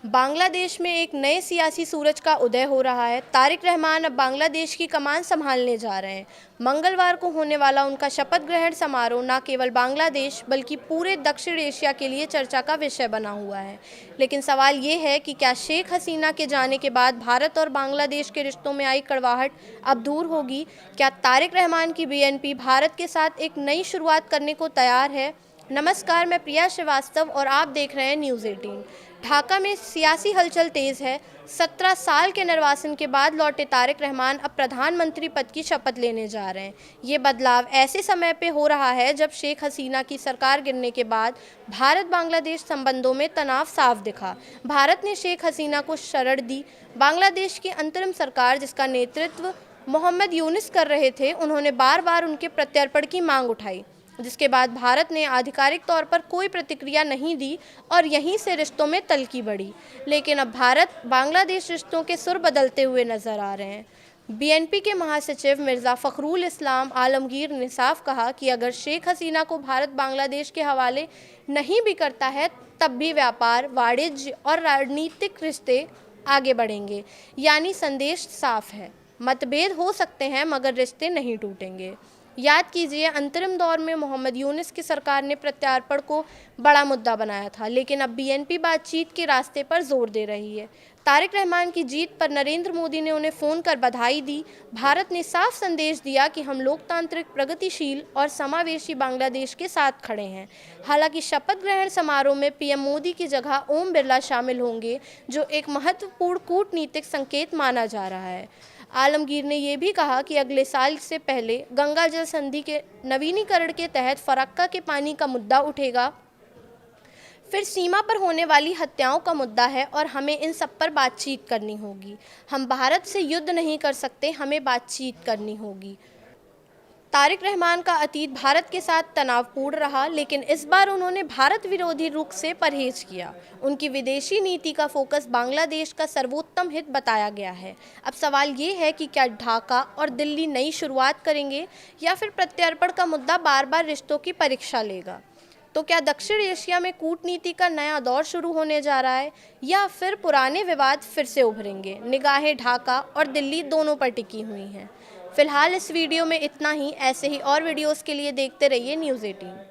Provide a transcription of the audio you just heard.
बांग्लादेश में एक नए सियासी सूरज का उदय हो रहा है। तारिक रहमान अब बांग्लादेश की कमान संभालने जा रहे हैं। मंगलवार को होने वाला उनका शपथ ग्रहण समारोह न केवल बांग्लादेश बल्कि पूरे दक्षिण एशिया के लिए चर्चा का विषय बना हुआ है। लेकिन सवाल ये है कि क्या शेख हसीना के जाने के बाद भारत और बांग्लादेश के रिश्तों में आई कड़वाहट अब दूर होगी? क्या तारिक रहमान की बीएनपी भारत के साथ एक नई शुरुआत करने को तैयार है? नमस्कार, मैं प्रिया श्रीवास्तव और आप देख रहे हैं न्यूज़ 18। ढाका में सियासी हलचल तेज है। 17 साल के निर्वासन के बाद लौटे तारिक रहमान अब प्रधानमंत्री पद की शपथ लेने जा रहे हैं। ये बदलाव ऐसे समय पे हो रहा है जब शेख हसीना की सरकार गिरने के बाद भारत बांग्लादेश संबंधों में तनाव साफ दिखा। भारत ने शेख हसीना को शरण दी। बांग्लादेश की अंतरिम सरकार, जिसका नेतृत्व मोहम्मद यूनिस कर रहे थे, उन्होंने बार बार उनके प्रत्यर्पण की मांग उठाई, जिसके बाद भारत ने आधिकारिक तौर पर कोई प्रतिक्रिया नहीं दी और यहीं से रिश्तों में तल्खी बढ़ी। लेकिन अब भारत बांग्लादेश रिश्तों के सुर बदलते हुए नजर आ रहे हैं। बीएनपी के महासचिव मिर्ज़ा फ़खरुल इस्लाम आलमगीर ने साफ कहा कि अगर शेख हसीना को भारत बांग्लादेश के हवाले नहीं भी करता है, तब भी व्यापार, वाणिज्य और राजनीतिक रिश्ते आगे बढ़ेंगे। यानी संदेश साफ है, मतभेद हो सकते हैं मगर रिश्ते नहीं टूटेंगे। याद कीजिए, अंतरिम दौर में मोहम्मद यूनिस की सरकार ने प्रत्यार्पण को बड़ा मुद्दा बनाया था, लेकिन अब बीएनपी बातचीत के रास्ते पर जोर दे रही है। तारिक रहमान की जीत पर नरेंद्र मोदी ने उन्हें फ़ोन कर बधाई दी। भारत ने साफ संदेश दिया कि हम लोकतांत्रिक, प्रगतिशील और समावेशी बांग्लादेश के साथ खड़े हैं। हालांकि शपथ ग्रहण समारोह में पीएम मोदी की जगह ओम बिरला शामिल होंगे, जो एक महत्वपूर्ण कूटनीतिक संकेत माना जा रहा है। आलमगीर ने यह भी कहा कि अगले साल से पहले गंगा जल संधि के नवीनीकरण के तहत फरक्का के पानी का मुद्दा उठेगा। फिर सीमा पर होने वाली हत्याओं का मुद्दा है और हमें इन सब पर बातचीत करनी होगी। हम भारत से युद्ध नहीं कर सकते, हमें बातचीत करनी होगी। तारिक रहमान का अतीत भारत के साथ तनावपूर्ण रहा, लेकिन इस बार उन्होंने भारत विरोधी रुख से परहेज किया। उनकी विदेशी नीति का फोकस बांग्लादेश का सर्वोत्तम हित बताया गया है। अब सवाल ये है कि क्या ढाका और दिल्ली नई शुरुआत करेंगे या फिर प्रत्यर्पण का मुद्दा बार बार रिश्तों की परीक्षा लेगा? तो क्या दक्षिण एशिया में कूटनीति का नया दौर शुरू होने जा रहा है या फिर पुराने विवाद फिर से उभरेंगे? निगाहें ढाका और दिल्ली दोनों पर टिकी हुई हैं। फिलहाल इस वीडियो में इतना ही। ऐसे ही और वीडियोस के लिए देखते रहिए न्यूज़ 18।